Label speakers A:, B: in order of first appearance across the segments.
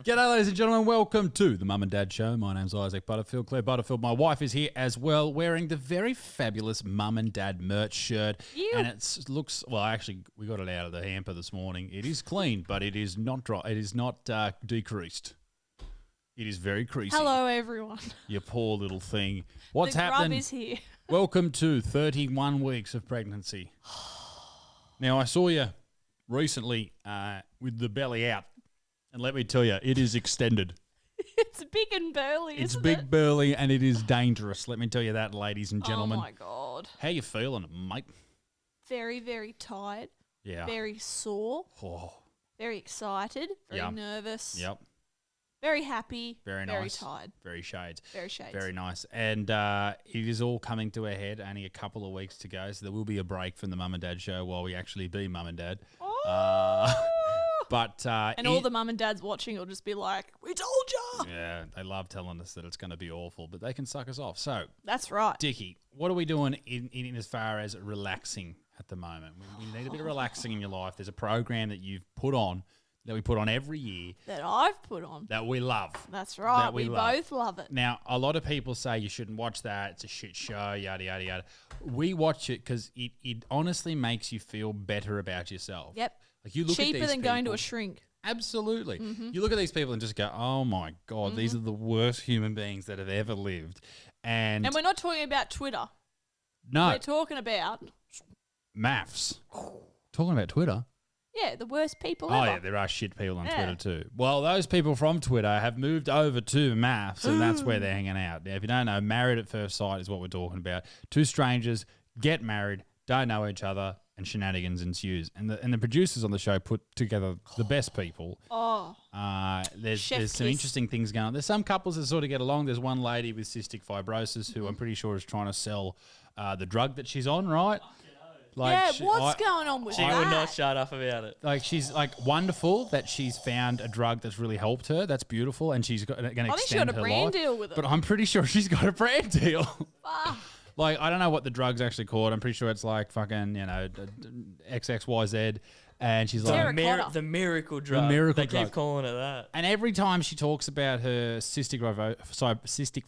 A: G'day, ladies and gentlemen. Welcome to the Mum and Dad Show. My name's Isaac Butterfield. Claire Butterfield, my wife, is here as well, wearing the very fabulous Mum and Dad merch shirt. And it looks, well, actually, we got it out of the hamper this morning. It is clean, but it is not dry. It is not decreased. It is very creasy.
B: Hello, everyone.
A: You poor little thing. What's happening?
B: The grub is here.
A: Welcome to 31 weeks of pregnancy. Now, I saw you recently with the belly out, and let me tell you, it is extended.
B: It's big and burly,
A: It's
B: isn't
A: big,
B: it?
A: burly, and it is dangerous. Let me tell you that, ladies and gentlemen.
B: Oh, my God.
A: How you feeling, mate?
B: Very, very tired.
A: Yeah.
B: Very sore.
A: Oh.
B: Very excited. Very
A: Yep.
B: nervous.
A: Yep.
B: Very happy.
A: Very
B: Very
A: nice.
B: tired.
A: Very shades.
B: Very shades.
A: Very nice. And it is all coming to a head. Only a couple of weeks to go, so there will be a break from the Mum and Dad Show while we actually be Mum and Dad.
B: Oh.
A: But
B: and all the mum and dads watching will just be like, we told ya!
A: Yeah, they love telling us that it's going to be awful, but they can suck us off. So,
B: that's right.
A: Dickie, what are we doing in as far as relaxing at the moment? We need a bit of relaxing in your life. There's a program that you've put on, that we put on every year.
B: That I've put on.
A: That we love.
B: That's right.
A: That
B: we both love it.
A: Now, a lot of people say you shouldn't watch that. It's a shit show, yada, yada, yada. We watch it because it honestly makes you feel better about yourself.
B: Yep.
A: Like you look
B: Cheaper
A: at these
B: than going to
A: people-
B: a shrink.
A: Absolutely. You look at these people and just go, oh, my God, these are the worst human beings that have ever lived. And
B: we're not talking about Twitter.
A: no,
B: We're talking about,
A: maths. Talking about Twitter.
B: yeah, the worst people
A: Oh,
B: ever.
A: yeah, there are shit people on
B: Yeah.
A: Twitter too. Well, those people from Twitter have moved over to maths, and that's where they're hanging out. Now, if you don't know, married at first sight is what we're talking about. Two strangers get married, don't know each other, and shenanigans ensues. And the producers on the show put together the best people.
B: Oh.
A: There's
B: Chef
A: some
B: kiss.
A: interesting things going on. There's some couples that sort of get along. There's one lady with cystic fibrosis who I'm pretty sure is trying to sell the drug that she's on, right?
B: Yeah, what's going on with
C: She
B: that?
C: would not shut up about it.
A: Like she's like wonderful that she's found a drug that's really helped her. That's beautiful, and she's going to extend her life.
B: I think she got a brand deal with it.
A: But I'm pretty sure she's got a brand deal.
B: Ah.
A: Like I don't know what the drug's actually called. I'm pretty sure it's like fucking XXYZ, and she's like
B: Terracotta.
C: The miracle drug.
A: miracle
C: they
A: drug.
C: keep calling it that.
A: And every time she talks about her cystic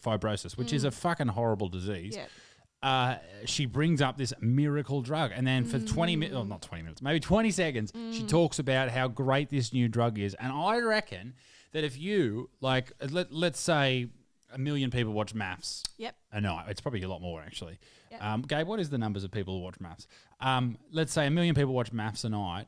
A: fibrosis, which is a fucking horrible disease,
B: Yeah.
A: she brings up this miracle drug. And then for 20 minutes, not 20 minutes, maybe 20 seconds, she talks about how great this new drug is. And I reckon that if you, like, let's say 1 million people watch maths.
B: Yep.
A: No, it's probably a lot more actually.
B: Yep.
A: Gabe, what is the numbers of people who watch maths? Let's say 1 million people watch maths a night.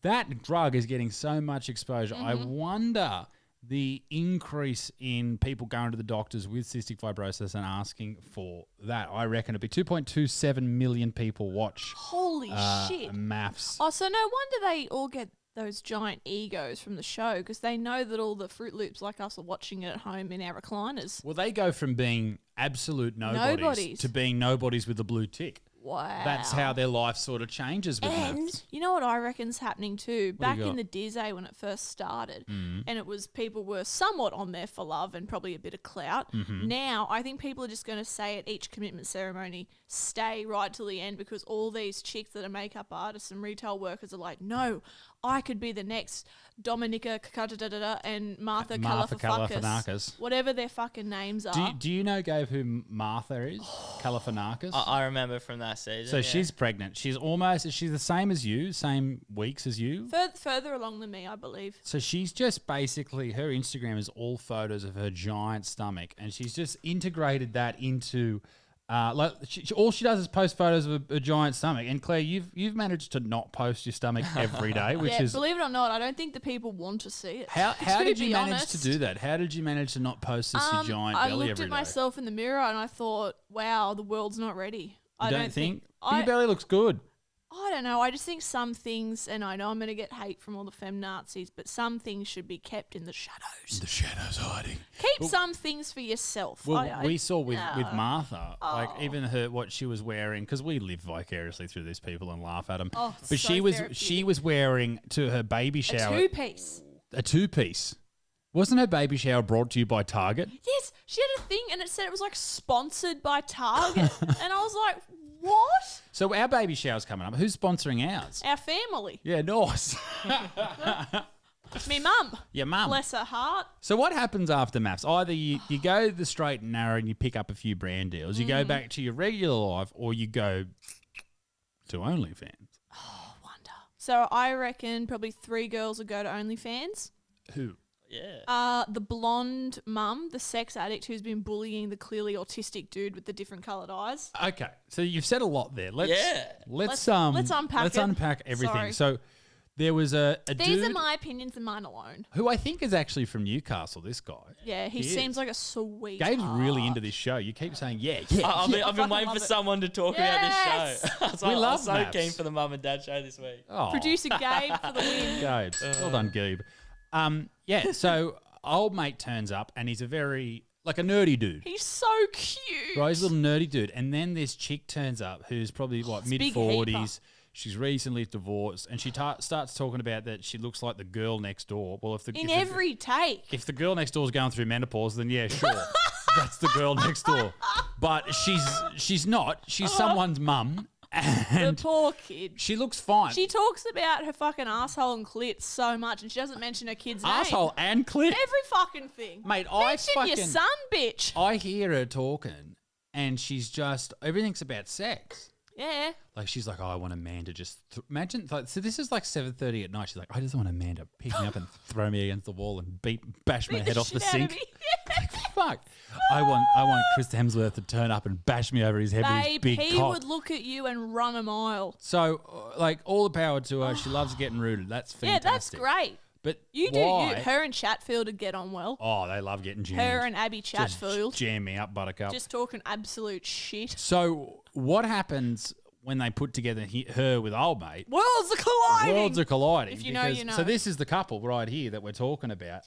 A: That drug is getting so much exposure. I wonder the increase in people going to the doctors with cystic fibrosis and asking for that. I reckon it'd be 2.27 million people watch
B: Holy shit.
A: maths.
B: Oh, so no wonder they all get those giant egos from the show because they know that all the Fruit Loops like us are watching it at home in our recliners.
A: Well, they go from being absolute nobodies to being nobodies with a blue tick.
B: Wow.
A: That's how their life sort of changes with
B: And
A: maths.
B: you know what I reckon's happening too? Back
A: got?
B: in the Dizzy when it first started, and it was people were somewhat on there for love and probably a bit of clout. Now I think people are just going to say at each commitment ceremony, stay right till the end because all these chicks that are makeup artists and retail workers are like, no, I could be the next Dominica and Martha Califanakis, whatever their fucking names are.
A: Do you know, Gabe, who Martha is? Califanakis?
C: I remember from that season.
A: So
C: yeah.
A: she's pregnant. She's the same as you, same weeks as you.
B: Further along than me, I believe.
A: So she's just basically, her Instagram is all photos of her giant stomach, and she's just integrated that into, all she does is post photos of a giant stomach. And Claire, you've managed to not post your stomach every day, which is
B: believe it or not, I don't think the people want to see it.
A: how
B: to
A: did you
B: be
A: manage
B: honest.
A: to do that? How did you manage to not post this your giant
B: I
A: belly
B: looked
A: every
B: at
A: day?
B: myself in the mirror and I thought, wow, the world's not ready. I
A: don't think
B: I,
A: your belly looks good.
B: I don't know. I just think some things, and I know I'm going to get hate from all the feminazis, but some things should be kept in the shadows.
A: The shadows hiding.
B: Keep some things for yourself.
A: Well, we saw with Martha, like even what she was wearing, because we live vicariously through these people and laugh at them.
B: Oh,
A: but
B: so
A: she was wearing to her baby shower
B: a two-piece.
A: A two-piece. Wasn't her baby shower brought to you by Target?
B: Yes, she had a thing, and it said it was like sponsored by Target, and I was like, what?
A: So our baby shower's coming up. Who's sponsoring ours?
B: Our family.
A: Yeah, nice.
B: Me mum.
A: Your mum.
B: Bless her heart.
A: So what happens after maths? Either you go the straight and narrow and you pick up a few brand deals, you go back to your regular life, or you go to OnlyFans.
B: Oh, wonder. So I reckon probably 3 girls will go to OnlyFans.
A: Who?
C: Yeah.
B: The blonde mum, the sex addict who's been bullying the clearly autistic dude with the different coloured eyes.
A: Okay, so you've said a lot there. Let's
B: Let's unpack
A: Let's
B: it.
A: unpack everything.
B: Sorry.
A: So there was a
B: These
A: dude
B: are my opinions and mine alone.
A: who I think is actually from Newcastle. This guy.
B: Yeah, he
A: He
B: seems
A: is.
B: like a sweet.
A: Gabe's really into this show. You keep saying yeah.
C: I've been
B: fucking
C: waiting
B: love
C: for
B: it.
C: someone to talk about
B: Yes!
C: this show. I was
A: We
C: like,
A: love
C: I'm so
A: maps.
C: keen for the Mum and Dad show this week.
A: Oh,
B: Producer Gabe for the win.
A: Gabe. Well done, Gabe. Yeah. So old mate turns up and he's a very like a nerdy dude.
B: He's so cute.
A: Right, he's a little nerdy dude. And then this chick turns up who's probably what
B: big
A: mid-40s. She's recently divorced, and she starts talking about that she looks like the girl next door. Well,
B: In every take.
A: if the girl next door is going through menopause, then yeah, sure, that's the girl next door. But she's not. She's someone's mum,
B: The
A: and
B: poor kid.
A: she looks fine.
B: She talks about her fucking asshole and clit so much, and she doesn't mention her kid's
A: Asshole
B: name.
A: and clit,
B: Every fucking thing.
A: mate.
B: Mention your son, bitch.
A: I hear her talking, and she's just everything's about sex.
B: Yeah.
A: Like she's like, oh, I want a man to just imagine. Like, so this is like 7:30 at night. She's like, I just want a man to pick me up and throw me against the wall and bash my
B: Beat
A: head off the
B: shit out of
A: sink.
B: me.
A: Like, fuck. I want Chris Hemsworth to turn up and bash me over his head with his
B: Babe,
A: big
B: he
A: cock.
B: would look at you and run a mile.
A: So, like, all the power to her. She loves getting rooted. That's
B: Yeah,
A: fantastic.
B: that's great.
A: But
B: You do
A: why?
B: you. Her and Chatfield would get on well.
A: Oh, they love getting jammed.
B: Her and Abby
A: Just
B: Chatfield.
A: jam me up, Buttercup.
B: Just talking absolute shit.
A: So, what happens when they put together her with old mate?
B: Worlds are colliding.
A: Worlds are colliding.
B: If you know, you know.
A: So this is the couple right here that we're talking about.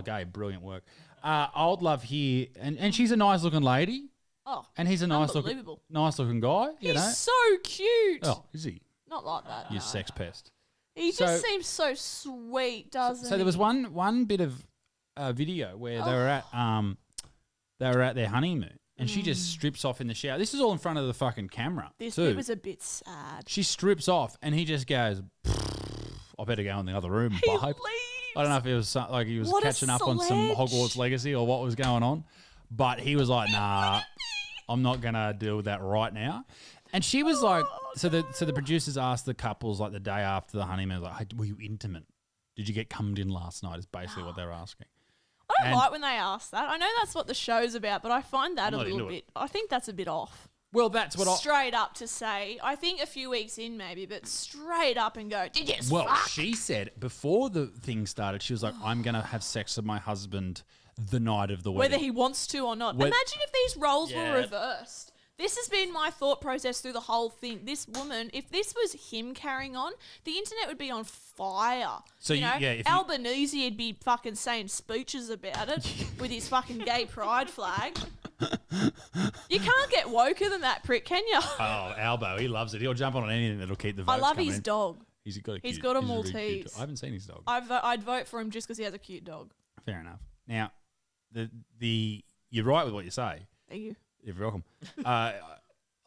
A: Gabe, brilliant work. Old love here, and she's a nice looking lady,
B: Oh,
A: and he's a nice looking guy. You
B: he's
A: know.
B: so cute.
A: Oh, is he?
B: Not like that.
A: You
B: no.
A: sex pest.
B: He
A: So-
B: just seems so sweet, doesn't he?
A: So there was one bit of video where they were at their honeymoon, and she just strips off in the shower. This is all in front of the fucking camera.
B: This
A: too.
B: bit was a bit sad.
A: She strips off, and he just goes, I better go in the other room.
B: He
A: babe."
B: leaves.
A: I don't know if it was like he was
B: What a
A: catching up on some
B: sledge.
A: Hogwarts Legacy or what was going on, but he was like, "Nah, I'm not gonna deal with that right now." And she was like, "So the producers asked the couples like the day after the honeymoon, like, hey, were you intimate? Did you get cummed in last night?" Is basically what they're asking.
B: I don't
A: And-
B: like when they ask that. I know that's what the show's about, but I find that
A: I'm
B: a
A: not
B: little
A: into it.
B: bit. I think that's a bit off.
A: Well, that's what
B: Straight up to say, I think a few weeks in maybe, but straight up and go, did you
A: Well,
B: fuck?
A: she said before the thing started, she was like, "I'm gonna have sex with my husband the night of the wedding."
B: Whether he wants to or not.
A: Whe-
B: Imagine if these roles
C: Yeah.
B: were reversed. This has been my thought process through the whole thing. This woman, if this was him carrying on, the internet would be on fire.
A: So
B: you
A: you-
B: know,
A: yeah, if you-
B: Albanese would be fucking saying speeches about it with his fucking gay pride flag. You can't get woker than that prick, can you?
A: Oh, Albo, he loves it. He'll jump on anything that'll keep the votes
B: I love
A: coming
B: his
A: in.
B: dog.
A: He's got a
B: He's
A: cute-
B: got a
A: really cute
B: Maltese.
A: dog. I haven't seen his dog.
B: I'd vote for him just because he has a cute dog.
A: Fair enough. Now, you're right with what you say.
B: Thank you.
A: You're welcome.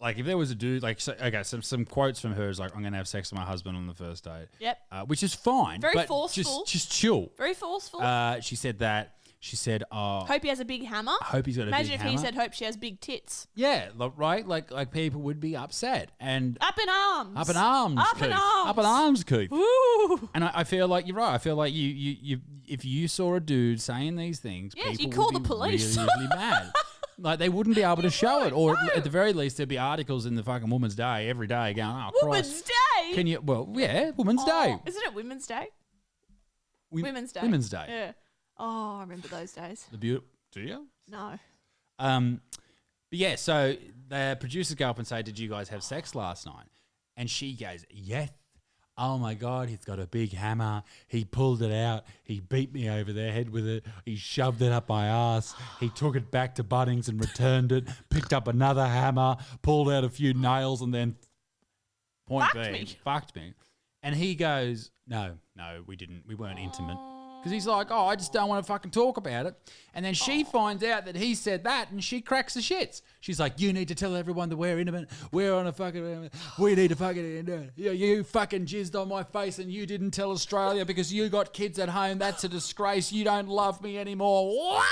A: Like if there was a dude, like some quotes from her is like, "I'm gonna have sex with my husband on the first date."
B: Yep.
A: Which is fine.
B: Very
A: but
B: forceful.
A: Just chill.
B: Very forceful.
A: She said that. She said, "Oh,
B: hope he has a big hammer.
A: I hope he's got a
B: Imagine
A: big
B: if
A: hammer."
B: he said, hope she has big tits.
A: "Yeah, right. Like people would be upset and
B: Up in arms.
A: up in arms,
B: Up in
A: Keith.
B: arms.
A: Up in arms, Keith."
B: Ooh.
A: And I feel like you're right. I feel like you if you saw a dude saying these things,
B: Yes,
A: people
B: you call
A: would
B: the
A: be
B: police.
A: really, really mad. Like they wouldn't be able to show it, or at the very least, there'd be articles in the fucking Woman's Day every day going, "Oh,
B: Women's
A: Christ,
B: Day.
A: can you?" Well, yeah, Women's Day.
B: Isn't it Women's Day? Women's Day.
A: Women's Day.
B: Yeah. Oh, I remember those days.
A: The beautiful. Do you?
B: No.
A: But yeah, so the producers go up and say, "Did you guys have sex last night?" And she goes, "Yes. Oh my God, he's got a big hammer. He pulled it out. He beat me over the head with it. He shoved it up my ass. He took it back to Bunnings and returned it, picked up another hammer, pulled out a few nails, and then fucked me. And he goes, no, we didn't. We weren't intimate. Because he's like, oh, I just don't want to fucking talk about it. And then she finds out that he said that and she cracks the shits. She's like, you need to tell everyone that we're intimate. We're on a fucking, we need to fucking, you fucking jizzed on my face and you didn't tell Australia because you got kids at home. That's a disgrace. You don't love me anymore.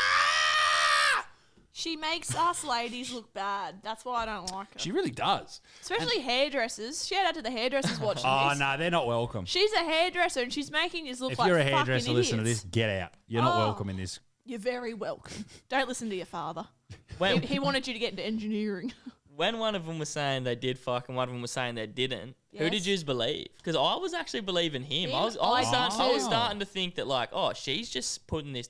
B: She makes us ladies look bad. That's why I don't like her.
A: She really does.
B: Especially hairdressers. Shout out to the hairdressers watching
A: Oh,
B: this.
A: no, they're not welcome.
B: She's a hairdresser and she's making us look
A: If
B: like
A: you're a
B: fucking
A: hairdresser, listen to
B: idiots.
A: this. Get out. You're not welcome in this.
B: You're very welcome. Don't listen to your father.
C: When,
B: He wanted you to get into engineering.
C: when one of them was saying they did fuck and one of them was saying they didn't, who
B: Yes.
C: did you believe? Because I was actually believing him. I was
B: I did
C: starting to think that, like, oh, she's just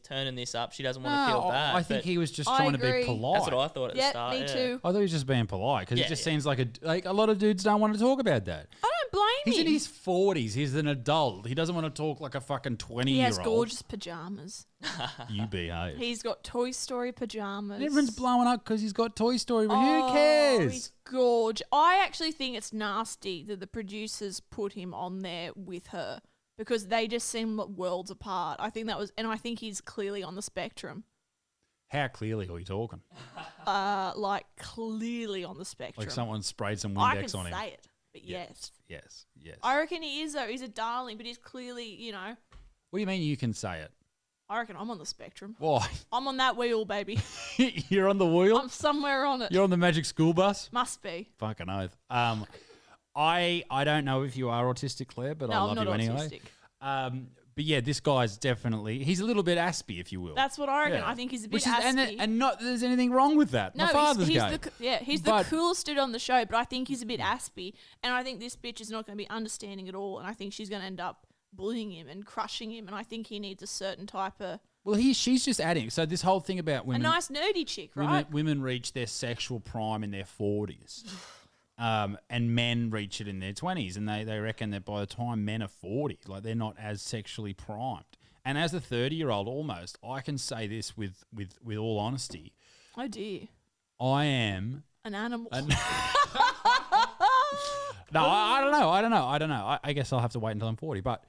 C: turning this up. She doesn't want to feel
A: No,
C: bad.
A: I think
C: but
A: he was just
B: I
A: trying to be
B: agree.
A: polite.
C: That's what I thought at the
B: Yeah,
C: start.
B: me
C: yeah.
B: too.
A: I thought he was just being polite because
C: Yeah,
A: it just
C: yeah.
A: seems like a lot of dudes don't want to talk about that.
B: I don't blame
A: He's
B: him.
A: in his 40s. He's an adult. He doesn't want to talk like a fucking 20-year-old.
B: He has gorgeous pajamas.
A: You behave.
B: He's got Toy Story pajamas.
A: Everyone's blowing up because he's got Toy Story, but who
B: Oh,
A: cares?
B: He's gorgeous. I actually think it's nasty that the producers put him on there with her because they just seem worlds apart. I think that was, and I think he's clearly on the spectrum.
A: How clearly are we talking?
B: Like clearly on the spectrum.
A: Like someone sprayed some
B: I
A: Windex
B: can
A: on him.
B: say it, but yes.
A: Yes.
B: I reckon he is though. He's a darling, but he's clearly,
A: What do you mean you can say it?
B: I reckon I'm on the spectrum.
A: Why?
B: I'm on that wheel, baby.
A: You're on the wheel?
B: I'm somewhere on it.
A: You're on the magic school bus?
B: Must be.
A: Fucking oath. I don't know if you are autistic, Claire, but I
B: No,
A: love
B: I'm not
A: you anyway.
B: autistic.
A: But yeah, this guy's definitely, he's a little bit aspy, if you will.
B: That's what I reckon.
A: Yeah.
B: I think he's a bit
A: Which is,
B: aspy.
A: and not that there's anything wrong with that.
B: No,
A: My father's
B: he's
A: gay.
B: he's
A: But-
B: the coolest dude on the show, but I think he's a bit aspy, and I think this bitch is not going to be understanding at all, and I think she's going to end up bullying him and crushing him, and I think he needs a certain type of
A: Well, she's just adding. So this whole thing about
B: a
A: women,
B: nice nerdy chick, right?
A: women reach their sexual prime in their 40s. And men reach it in their 20s, and they reckon that by the time men are 40, like they're not as sexually primed. And as a 30-year-old almost, I can say this with all honesty.
B: Oh dear,
A: I am...
B: an animal.
A: No, I don't know. I guess I'll have to wait until I'm 40. But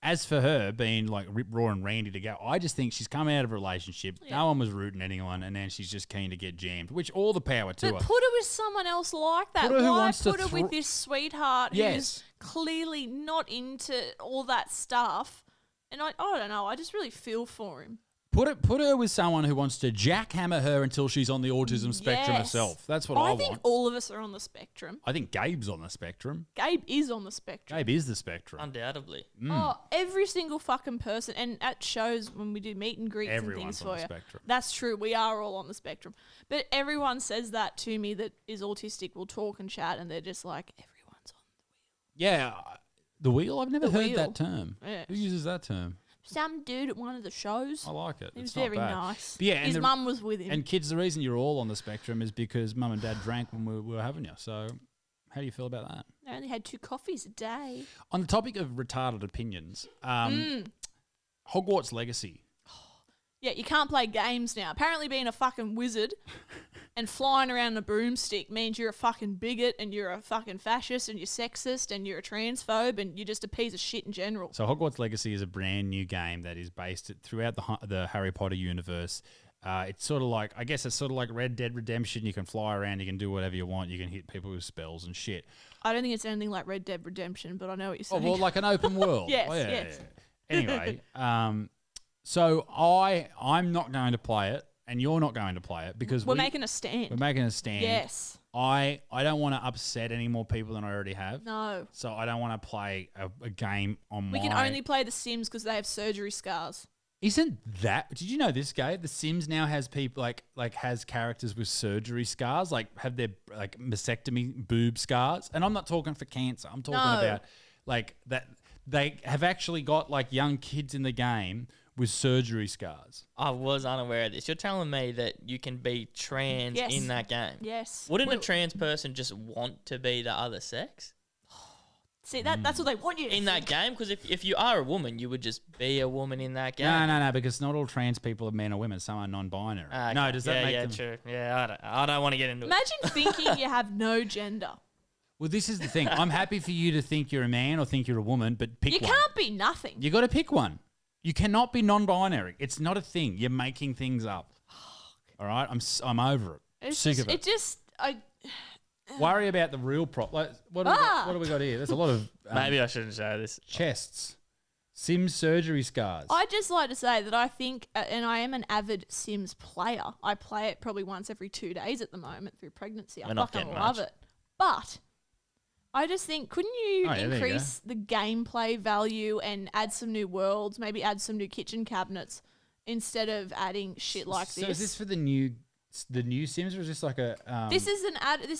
A: as for her being like rip raw and randy to go, I just think she's come out of a relationship.
B: Yeah.
A: No one was rooting anyone, and then she's just keen to get jammed, which all the power to
B: But
A: her.
B: put her with someone else like that.
A: Put her who
B: Why
A: wants to
B: put her with this sweetheart
A: Yes.
B: who's clearly not into all that stuff? And I don't know. I just really feel for him.
A: Put her with someone who wants to jackhammer her until she's on the autism spectrum
B: Yes.
A: herself. That's what I
B: think
A: want.
B: all of us are on the spectrum.
A: I think Gabe's on the spectrum.
B: Gabe is on the spectrum.
A: Gabe is the spectrum.
C: Undoubtedly.
B: Oh, every single fucking person, and at shows when we do meet and greets
A: Everyone's
B: and
A: on
B: things
A: the
B: for you.
A: spectrum.
B: That's true. We are all on the spectrum. But everyone says that to me that is autistic will talk and chat, and they're just like, everyone's on.
A: Yeah, the wheel. I've never
B: The
A: heard
B: wheel.
A: that term.
B: Yeah.
A: Who uses that term?
B: Some dude at one of the shows.
A: I like it.
B: He was
A: It's not
B: very
A: bad.
B: nice.
A: But yeah, and
B: his
A: the-
B: mum was with him.
A: And kids, the reason you're all on the spectrum is because mum and dad drank when we were having you. So how do you feel about that?
B: They only had 2 coffees a day.
A: On the topic of retarded opinions, Hogwarts Legacy.
B: Yeah, you can't play games now. Apparently being a fucking wizard and flying around a broomstick means you're a fucking bigot and you're a fucking fascist and you're sexist and you're a transphobe and you're just a piece of shit in general.
A: So Hogwarts Legacy is a brand new game that is based throughout the Harry Potter universe. It's sort of like, I guess it's sort of like Red Dead Redemption. You can fly around, you can do whatever you want, you can hit people with spells and shit.
B: I don't think it's anything like Red Dead Redemption, but I know what you're
A: Oh,
B: saying.
A: well, like an open world.
B: Yes,
A: Oh, yeah,
B: yes.
A: yeah. Anyway, so I'm not going to play it, and you're not going to play it because
B: we're making a stand.
A: we're making a stand.
B: Yes.
A: I don't want to upset any more people than I already have.
B: No.
A: So I don't want to play a game on
B: We can only play The Sims because they have surgery scars.
A: Isn't that? Did you know this, Gabe? The Sims now has people like has characters with surgery scars, like have their like mastectomy boob scars. And I'm not talking for cancer. I'm talking
B: No.
A: about like that they have actually got like young kids in the game with surgery scars.
C: I was unaware of this. You're telling me that you can be trans
B: Yes.
C: in that game?
B: Yes.
C: Wouldn't a
B: Well,
C: trans person just want to be the other sex
B: see, that's what they want you to
C: in that game? Because if you are a woman, you would just be a woman in that game.
A: No, because not all trans people are men or women. Some are non-binary.
C: Okay.
A: No, does that
C: yeah,
A: make
C: yeah,
A: them?
C: true. Yeah, I don't want to get into it.
B: Imagine thinking you have no gender.
A: Well, this is the thing. I'm happy for you to think you're a man or think you're a woman, but pick
B: You
A: one.
B: can't be nothing.
A: You got to pick one. You cannot be non-binary. It's not a thing. You're making things up. All right? I'm over it.
B: It's
A: Sick
B: just,
A: of it. Worry about the real prop. Like, what have we got here? There's a lot of
C: Maybe I shouldn't show this.
A: chests. Sims surgery scars.
B: I'd just like to say that I think, and I am an avid Sims player. I play it probably once every 2 days at the moment through pregnancy. I
C: We're not
B: fucking
C: getting
B: love
C: much.
B: it. But I just think, couldn't you
A: there you
B: increase the gameplay value and add some new worlds, maybe add some new kitchen cabinets instead of adding shit like
A: so
B: this?
A: is this for the new Sims, or is this like a?
B: This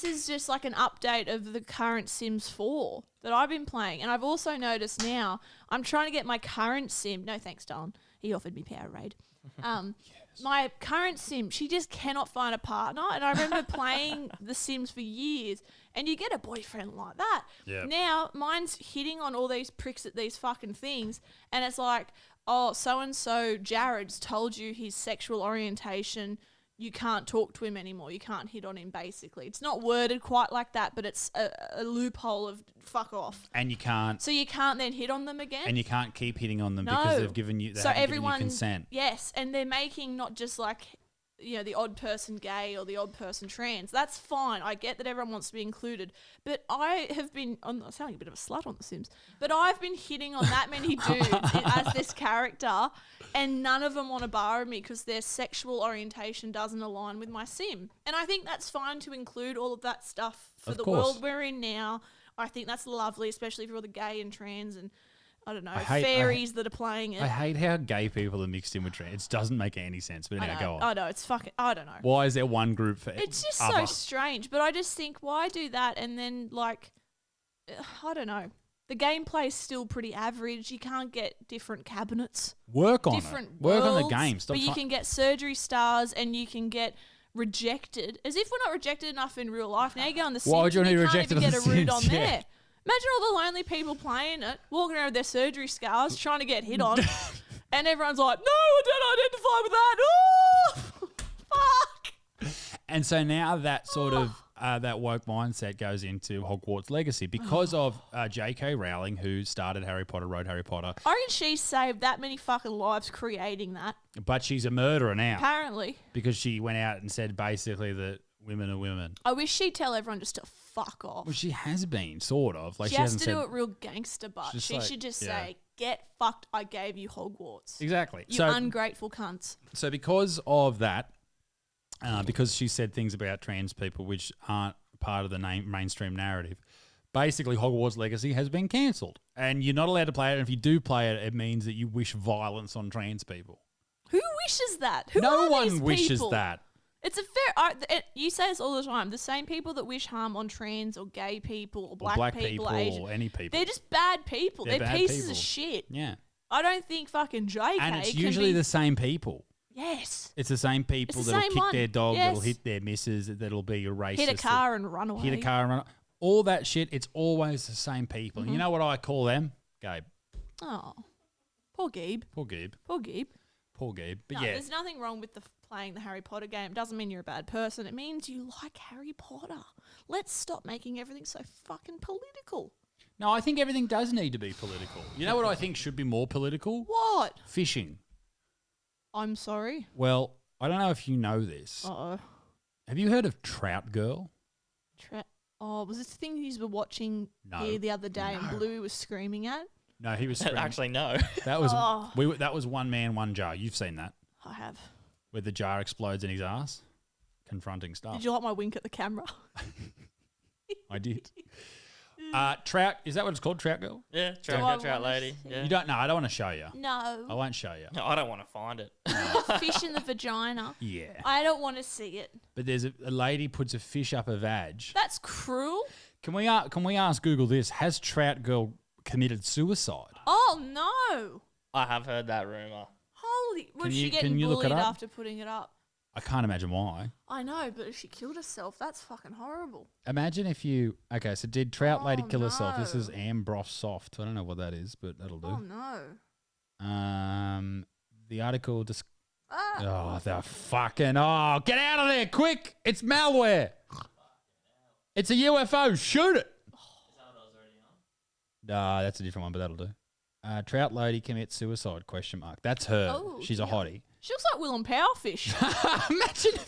B: is just like an update of the current Sims 4 that I've been playing, and I've also noticed now I'm trying to get my current Sim. No thanks, Don. He offered me Powerade. My current Sim, she just cannot find a partner, and I remember playing The Sims for years, and you get a boyfriend like that.
A: Yep.
B: Now mine's hitting on all these pricks at these fucking things, and it's like, oh, so and so Jared's told you his sexual orientation. You can't talk to him anymore. You can't hit on him, basically. It's not worded quite like that, but it's a loophole of fuck off.
A: And you can't.
B: So you can't then hit on them again?
A: And you can't keep hitting on them
B: No.
A: because they've given you. They
B: So
A: haven't given you
B: everyone,
A: consent.
B: yes, and they're making not just like, you know, the odd person gay or the odd person trans. That's fine. I get that everyone wants to be included, but I have been. I'm sounding a bit of a slut on The Sims, but I've been hitting on that many dudes as this character, and none of them want to borrow me because their sexual orientation doesn't align with my Sim. And I think that's fine to include all of that stuff for
A: Of
B: the
A: course.
B: world we're in now. I think that's lovely, especially for all the gay and trans and, I don't know,
A: I
B: fairies that are playing it.
A: I hate how gay people are mixed in with trans. It doesn't make any sense. But anyway, go on.
B: I know, it's fucking, I don't know.
A: Why is there one group for?
B: It's just
A: other?
B: so strange, but I just think, why do that? And then, like, I don't know. The gameplay is still pretty average. You can't get different cabinets,
A: Work on
B: different
A: it. Work on the
B: worlds,
A: game. Stop
B: but you
A: try-
B: can get surgery stars and you can get rejected. As if we're not rejected enough in real life. Now you go on the Sims
A: Why would you
B: and
A: want to be
B: can't
A: rejected
B: even
A: on
B: get
A: The
B: a root
A: Sims?
B: on
A: Yeah.
B: there. Imagine all the lonely people playing it, walking around with their surgery scars, trying to get hit on, and everyone's like, "No, I don't identify with that." Oh, fuck!
A: And so now that sort of that woke mindset goes into Hogwarts Legacy because of J.K. Rowling, who started Harry Potter, wrote Harry Potter,
B: I reckon she saved that many fucking lives creating that.
A: but she's a murderer now
B: Apparently,
A: because she went out and said basically that women are women.
B: I wish she'd tell everyone just to fuck off.
A: Well, she has been sort of like
B: she has
A: hasn't
B: to
A: said
B: do it real gangster, but
A: Just
B: she
A: like-
B: should just
A: yeah.
B: say, "Get fucked! I gave you Hogwarts.
A: exactly.
B: You
A: So
B: ungrateful cunts."
A: So because of that, because she said things about trans people which aren't part of the mainstream narrative, basically Hogwarts Legacy has been cancelled. And you're not allowed to play it. And if you do play it, it means that you wish violence on trans people.
B: Who wishes that? Who
A: No
B: are
A: one
B: these
A: wishes
B: people?
A: that.
B: It's a fair. You say this all the time. The same people that wish harm on trans or gay people or black, people, or Asian,
A: or any people.
B: they're just bad people.
A: They're
B: They're
A: bad
B: pieces
A: people.
B: of shit.
A: Yeah.
B: I don't think fucking JK
A: And it's
B: can
A: usually
B: be,
A: the same people.
B: yes.
A: It's the same people
B: It's the
A: that'll
B: same
A: kick
B: one.
A: their dog,
B: Yes.
A: that'll hit their missus, that'll be a racist.
B: Hit a car and run away.
A: Hit a car and run. All that shit, it's always the same people.
B: Mm-hmm.
A: And you know what I call them? Gabe.
B: Oh, poor Gabe.
A: Poor Gabe.
B: Poor Gabe.
A: Poor Gabe. But
B: No,
A: yeah.
B: there's nothing wrong with playing the Harry Potter game. It doesn't mean you're a bad person. It means you like Harry Potter. Let's stop making everything so fucking political.
A: No, I think everything does need to be political. You know what I think should be more political?
B: What?
A: Fishing.
B: I'm sorry.
A: Well, I don't know if you know this.
B: Uh-oh.
A: Have you heard of Trout Girl?
B: Was this the thing you were watching
A: No.
B: here the other day and
A: No.
B: Bluey was screaming at?
A: No, he was screaming.
C: Actually, no.
A: That was
B: Oh.
A: that was one man, one jar. You've seen that,
B: I have.
A: where the jar explodes in his ass, confronting stuff.
B: Did you like my wink at the camera?
A: I did. Trout, is that what it's called? Trout Girl?
C: Yeah,
B: Do I
C: trout
B: wanna
C: lady.
B: see-
C: Yeah.
A: You don't know. I don't want to show you. I
B: No.
A: won't show you.
C: No, I don't want to find it.
B: Fish in the vagina.
A: Yeah.
B: I don't want to see it.
A: But there's a lady puts a fish up a vag.
B: That's cruel.
A: Can we ask Google this? Has Trout Girl committed suicide?
B: Oh, no.
C: I have heard that rumor.
B: Holy. Was
A: you-
B: she getting
A: you look it
B: bullied
A: up?
B: after putting it up?
A: I can't imagine why.
B: I know, but if she killed herself, that's fucking horrible.
A: Imagine if you... Okay, so did Trout Lady
B: Oh,
A: kill herself? This is
B: no.
A: Ambroth Soft. I don't know what that is, but that'll do.
B: Oh, no.
A: The article...
B: Ah.
A: Oh, the fucking... Oh, get out of there, quick! It's malware! It's a UFO, shoot it! Nah, that's a different one, but that'll do. Trout lady commits suicide, ? That's her.
B: Oh,
A: She's a hottie.
B: She looks like Willem Powerfish.
A: Imagine.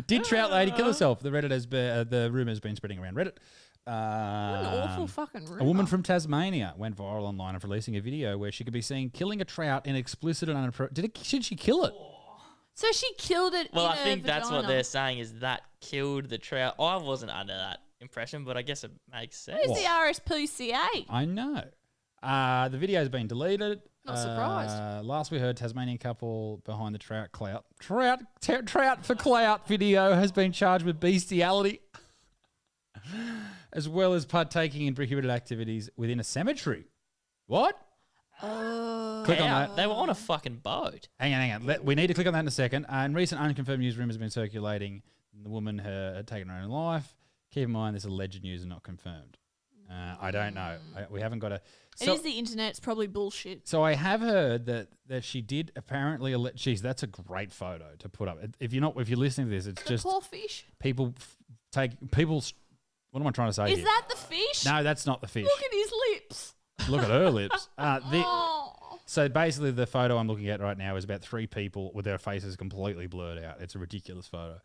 A: Did Trout lady kill herself? The Reddit the rumor has been spreading around Reddit.
B: What an awful fucking rumor.
A: A woman from Tasmania went viral online of releasing a video where she could be seen killing a trout in explicit and inappropriate. Should she kill it?
B: So she killed it.
C: Well,
B: in
C: I think that's what they're saying is that killed the trout. I wasn't under that impression, but I guess it makes sense.
B: Who's the RSPCA?
A: I know. The video's been deleted.
B: Not surprised.
A: Last we heard, Tasmanian couple behind the trout for clout video has been charged with bestiality, as well as partaking in prohibited activities within a cemetery. What? Click on that.
C: They were on a fucking boat.
A: Hang on. We need to click on that in a second. In recent unconfirmed news, rumors have been circulating the woman had taken her own life. Keep in mind, this alleged news is not confirmed. I don't know. We haven't got a...
B: It is the internet. It's probably bullshit.
A: So I have heard that she did apparently... Jeez, that's a great photo to put up. If you're listening to this, it's just...
B: Poor fish.
A: People... What am I trying to say
B: Is
A: here?
B: that the fish?
A: No, that's not the fish.
B: Look at his lips.
A: Look at her lips.
B: Oh.
A: So basically, the photo I'm looking at right now is about 3 people with their faces completely blurred out. It's a ridiculous photo.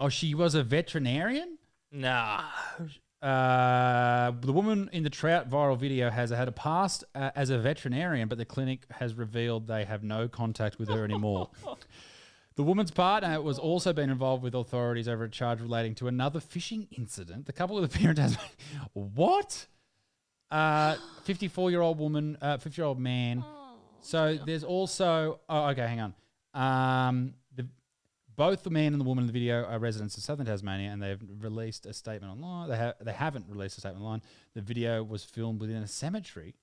A: She was a veterinarian?
C: Nah.
A: The woman in the trout viral video has had a past as a veterinarian, but the clinic has revealed they have no contact with her anymore. The woman's partner was also been involved with authorities over a charge relating to another fishing incident. The couple with the parent has... What? 54-year-old woman, 50-year-old man. So there's also... Oh, okay, hang on. Both the man and the woman in the video are residents of southern Tasmania, and they've released a statement online. They haven't released a statement online. The video was filmed within a cemetery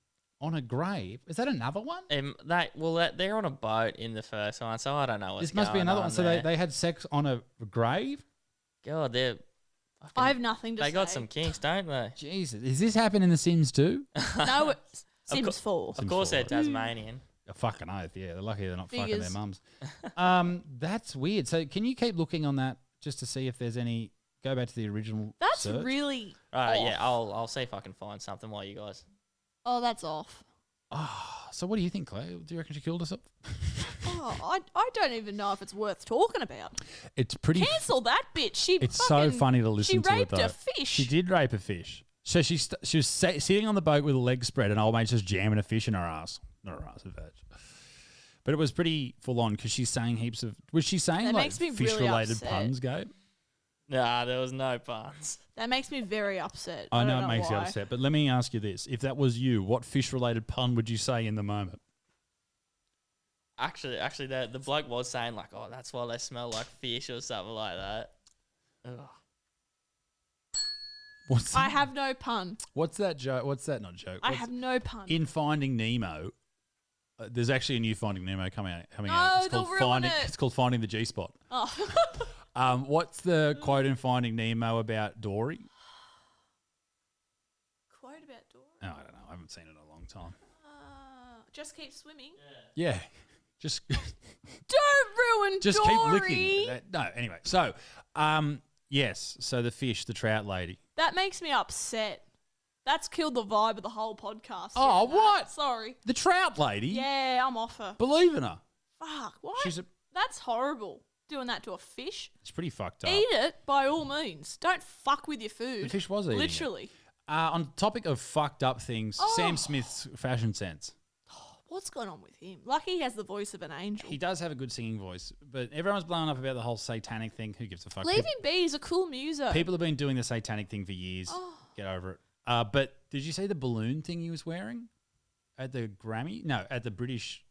A: on a grave. Is that another one?
C: They're on a boat in the first one, so I don't know what's
A: This must be
C: going
A: another
C: on
A: one. So they had sex on a grave?
C: God, they're...
B: I have nothing to say.
C: They got some kinks, don't they?
A: Jesus. Does this happen in The Sims too?
B: No, it's Sims 4.
C: Of course they're Tasmanian.
A: A fucking oath, yeah. They're lucky they're not fucking
B: Figures.
A: their mums. That's weird. So can you keep looking on that just to see if there's any... Go back to the original
B: That's
A: search?
B: really
C: Right,
B: off.
C: yeah, I'll see if I can find something while you guys...
B: Oh, that's off.
A: So what do you think, Clay? Do you reckon she killed herself?
B: Oh, I don't even know if it's worth talking about.
A: It's pretty...
B: Cancel that bitch.
A: It's so funny to listen to it,
B: She raped
A: though.
B: a fish.
A: She did rape a fish. So she was sitting on the boat with her legs spread, and old mate's just jamming a fish in her ass. Not her ass, her veg. But it was pretty full on because she's saying heaps of... Was she saying
B: That
A: like
B: makes me
A: fish-related
B: really
A: puns, Gabe?
C: Nah, there was no puns.
B: That makes me very upset.
A: I know
B: don't
A: it makes you
B: why.
A: upset, but let me ask you this. If that was you, what fish-related pun would you say in the moment?
C: Actually, the bloke was saying like, oh, that's why they smell like fish or something like that. Ugh.
A: What's
B: I have no pun.
A: What's that joke? What's that not joke?
B: I have no pun.
A: In Finding Nemo, there's actually a new Finding Nemo coming out.
B: No,
A: It's
B: they'll
A: called
B: ruin
A: Finding.
B: it.
A: It's called Finding the G-Spot.
B: Oh.
A: What's the quote in Finding Nemo about Dory?
B: Quote about Dory.
A: Oh, I don't know. I haven't seen it in a long time.
B: Just keep swimming.
A: Yeah. Just
B: Don't ruin
A: just
B: Dory.
A: keep licking it. No, anyway. So, yes. So the fish, the trout lady.
B: That makes me upset. That's killed the vibe of the whole podcast.
A: Oh,
B: Yeah,
A: what?
B: Sorry.
A: The trout lady?
B: Yeah, I'm off her.
A: Believe in her.
B: Fuck. What?
A: That's
B: horrible. Doing that to a fish.
A: It's pretty fucked up.
B: Eat it by all means. Don't fuck with your food.
A: The fish was eating it.
B: Literally.
A: On topic of fucked up things, Sam Smith's fashion sense.
B: What's going on with him? Like he has the voice of an angel.
A: He does have a good singing voice, but everyone's blowing up about the whole satanic thing. Who gives a fuck?
B: Leave him be. He's a cool muser.
A: People have been doing the satanic thing for years. Get over it. But did you see the balloon thing he was wearing at the Grammy? No, at the British.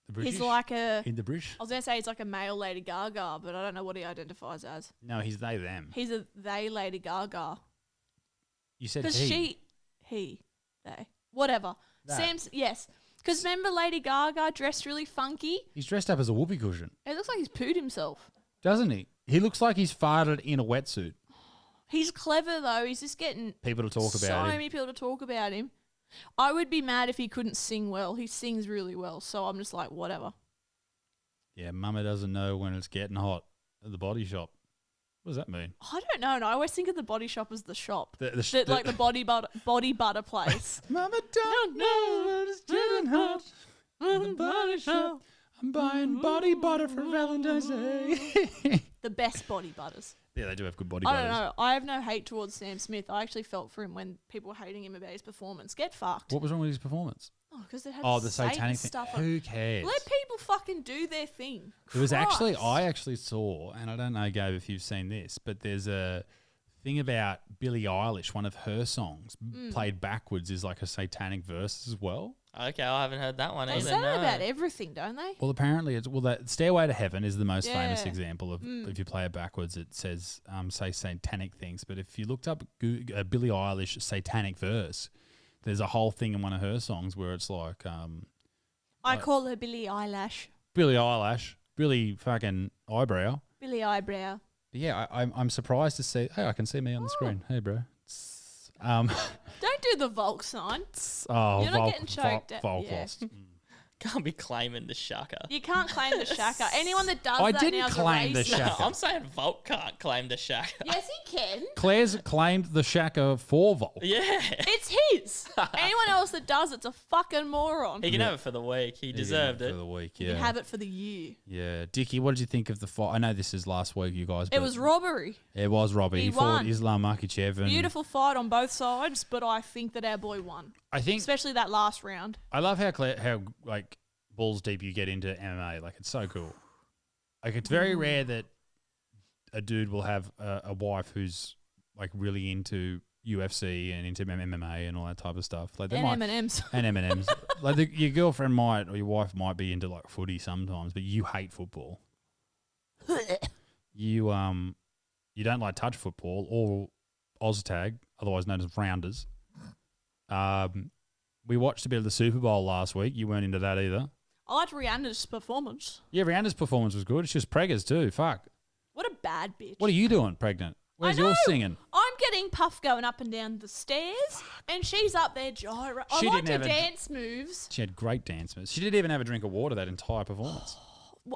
A: The British?
B: He's like a...
A: In the British?
B: I was going to say he's like a male Lady Gaga, but I don't know what he identifies as.
A: No, he's they, them.
B: He's a they Lady Gaga.
A: You said
B: Because he, they, whatever.
A: That.
B: Sam's, yes. Because remember Lady Gaga dressed really funky?
A: He's dressed up as a whoopee cushion,
B: It looks like he's pooed himself.
A: doesn't he? He looks like he's farted in a wetsuit.
B: He's clever though. He's just getting
A: People to talk
B: so
A: about him.
B: many people to talk about him. I would be mad if he couldn't sing well. He sings really well, so I'm just like, whatever.
A: Yeah, Mama doesn't know when it's getting hot at the body shop. What does that mean?
B: I don't know. No, I always think of the Body Shop as the shop.
A: The
B: The body butter place.
A: Mama don't know what it's getting hot. The Body Shop. I'm buying body butter for Valentine's Day.
B: The best body butters.
A: Yeah, they do have good body
B: I
A: butters.
B: don't know. I have no hate towards Sam Smith. I actually felt for him when people were hating him about his performance. Get fucked.
A: What was wrong with his performance?
B: Oh, because it had
A: Oh, the
B: Satan
A: satanic thing.
B: stuff.
A: Who cares?
B: Let people fucking do their thing.
A: It was actually,
B: Christ.
A: I actually saw, and I don't know, Gabe, if you've seen this, but there's a thing about Billie Eilish, one of her songs played backwards is like a satanic verse as well.
C: Okay, I haven't heard that one
B: They
C: either.
B: say that
C: No.
B: about everything, don't they?
A: Well, apparently, that Stairway to Heaven is the most famous
B: Yeah.
A: example of if you play it backwards, it says, say, satanic things. But if you looked up Billie Eilish satanic verse, there's a whole thing in one of her songs where it's like,
B: I call her Billie Eyelash.
A: Billie Eilish, Billie fucking eyebrow.
B: Billie Eyebrow.
A: Yeah, I'm surprised to see. Hey, I can see me on the screen. Hey, bro.
B: Don't do the Volk sign.
A: Oh,
B: You're not getting choked out.
A: Volkost.
C: Can't be claiming the shaka.
B: You can't claim the shaka. Anyone that does
A: I
B: that
A: didn't
B: now is
A: claim
B: a
A: the
B: racist.
A: shaka.
C: I'm saying Volt can't claim the shaka.
B: Yes, he can.
A: Claire's claimed the Shaka for Volk.
C: Yeah.
B: It's his. Anyone else that does it's a fucking moron.
C: He can have it for the week. He deserved
A: for
C: it.
A: the week.
B: You
A: Yeah,
B: can have it for the year.
A: yeah. Dickie, what did you think of the fight? I know this is last week, you guys.
B: It
A: but
B: was robbery.
A: It was Robbie.
B: He
A: He fought
B: won.
A: Islam Makhachev, and
B: Beautiful fight on both sides, but I think that our boy won.
A: I think
B: Especially that last round.
A: I love how like balls deep you get into MMA. Like it's so cool. Like it's very rare that a dude will have a wife who's like really into UFC and into MMA and all that type of stuff. Like they
B: And
A: might
B: M&M's.
A: and M&Ms. Like your girlfriend might or your wife might be into like footy sometimes, but you hate football. You don't like touch football or Oztag, otherwise known as rounders. We watched a bit of the Super Bowl last week. You weren't into that either.
B: I liked Rihanna's performance.
A: Yeah, Rihanna's performance was good. It's just preggers too. Fuck.
B: What a bad bitch.
A: What are you doing, pregnant? Where's
B: I know.
A: your singing?
B: I'm getting Puff going up and down the stairs, and she's up there gyro. I
A: She
B: liked
A: didn't
B: her
A: have a-
B: dance moves.
A: She had great dance moves. She didn't even have a drink of water that entire performance.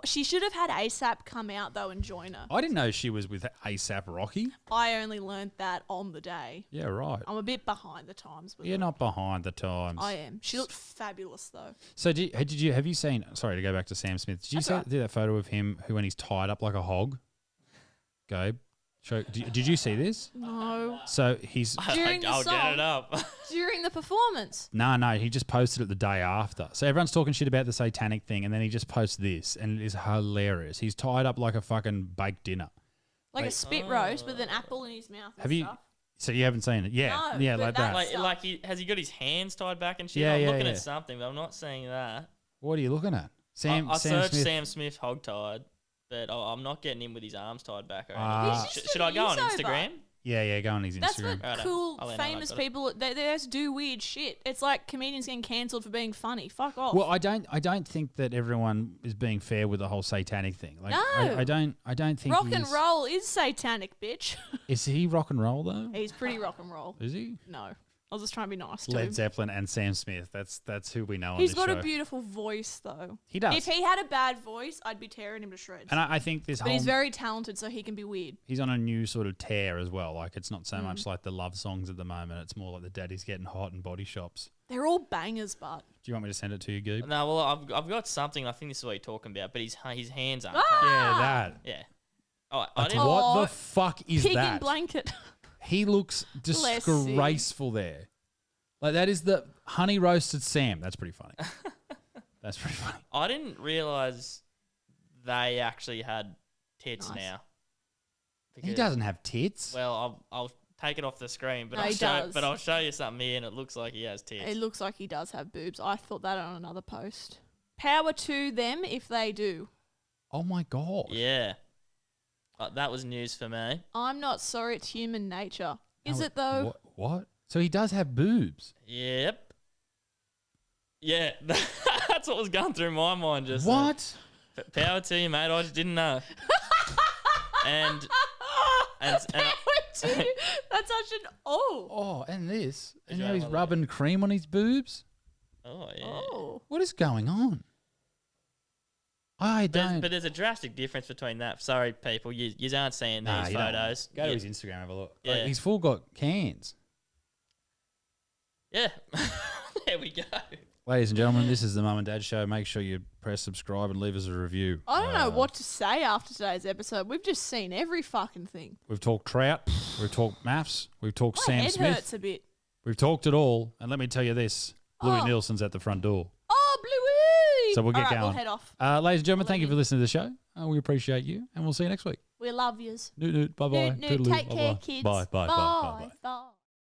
B: She should have had ASAP come out, though, and join her.
A: I didn't know she was with ASAP Rocky.
B: I only learnt that on the day.
A: Yeah, right.
B: I'm a bit behind the times with
A: You're
B: it.
A: not behind the times.
B: I am. She looked fabulous, though.
A: So have you seen? Sorry to go back to Sam Smith. Did you see that photo of him when he's tied up like a hog? Gabe, did you see this?
B: No.
A: So he's
B: During the
C: I'll
B: song.
C: get it up.
B: During the performance.
A: no, he just posted it the day after. So everyone's talking shit about the satanic thing, and then he just posts this, and it is hilarious. He's tied up like a fucking baked dinner.
B: Like a spit roast with an apple in his mouth and
A: Have you?
B: stuff.
A: So you haven't seen it? Yeah,
B: No,
A: yeah,
B: but
A: like that.
B: that's-
C: like has he got his hands tied back and shit?
A: Yeah,
C: I'm
A: yeah,
C: looking
A: yeah.
C: at something, but I'm not seeing that.
A: What are you looking at? Sam
C: I searched
A: Smith.
C: Sam Smith hog tied, but I'm not getting him with his arms tied back or
A: Ah.
C: anything.
B: He's just
C: Should I go on
B: a
C: Instagram?
A: Yeah, go on his
B: That's
A: Instagram.
B: what
C: Righto.
B: cool,
C: I'll let know when
B: famous
C: I've got it.
B: people, they just do weird shit. It's like comedians getting cancelled for being funny. Fuck off.
A: Well, I don't think that everyone is being fair with the whole satanic thing. Like,
B: No.
A: I don't think
B: rock and
A: he's-
B: roll is satanic, bitch.
A: Is he rock and roll though?
B: He's pretty rock and roll.
A: Is he?
B: No. I was just trying to be nice to
A: Led
B: him.
A: Zeppelin and Sam Smith. That's who we know on
B: He's
A: this
B: got
A: show.
B: a beautiful voice, though.
A: He does.
B: If he had a bad voice, I'd be tearing him to shreds.
A: And I think this
B: but
A: whole
B: he's very talented, so he can be weird.
A: he's on a new sort of tear as well. Like it's not so
B: Mm.
A: much like the love songs at the moment. It's more like the daddy's getting hot in body shops.
B: They're all bangers, but
A: Do you want me to send it to you, Goob?
C: No, well, I've got something. I think this is what you're talking about, but his hands aren't.
B: Ah!
C: tied.
A: Yeah, that.
C: Yeah. Oh, I
A: Like,
C: didn't.
A: what
B: Oh,
A: the fuck is
B: pig in
A: that?
B: blanket.
A: He looks
B: Bless him.
A: disgraceful there. Like that is the honey roasted Sam. That's pretty funny. That's pretty funny.
C: I didn't realize they actually had tits
B: Nice.
C: now.
A: He
C: Because-
A: doesn't have tits.
C: Well, I'll take it off the screen, but
B: No,
C: I'll
B: he
C: show.
B: does.
C: But I'll show you something here, and it looks like he has tits.
B: It looks like he does have boobs. I thought that on another post. Power to them if they do.
A: Oh my god.
C: Yeah. That was news for me.
B: I'm not sorry, it's human nature. Is
A: No,
B: it though?
A: What? So he does have boobs.
C: Yep. Yeah, that's what was going through my mind just then.
A: What?
C: Power to you, mate. I just didn't know. and
B: That's such an
A: Oh, and this. And
C: you
A: now
C: have
A: he's
C: one
A: rubbing cream on his boobs.
C: oh yeah.
B: oh.
A: What is going on? I don't.
C: But there's a drastic difference between that. Sorry, people, you aren't seeing
A: Nah,
C: these
A: you don't.
C: photos.
A: Go to his Instagram, have a look.
C: Yeah.
A: Like, he's full got cans.
C: Yeah, there we go.
A: Ladies and gentlemen, this is the Mum and Dad Show. Make sure you press subscribe and leave us a review.
B: I don't know what to say after today's episode. We've just seen every fucking thing.
A: We've talked Trout. We've talked maths. We've talked
B: My
A: Sam
B: head
A: Smith.
B: hurts a bit.
A: We've talked it all. And let me tell you this. Bluey
B: Oh.
A: Nielsen's at the front door.
B: Oh, Bluey!
A: So we'll get
B: All right,
A: going.
B: We'll head off.
A: Ladies and gentlemen,
B: Love
A: thank you
B: you.
A: for listening to the show. We appreciate you. And we'll see you next week.
B: We love yous.
A: Bye-bye.
B: Noot, noot. Take care,
A: Bye-bye.
B: kids.
A: Bye. Bye. Bye. Bye. Bye.
B: Bye.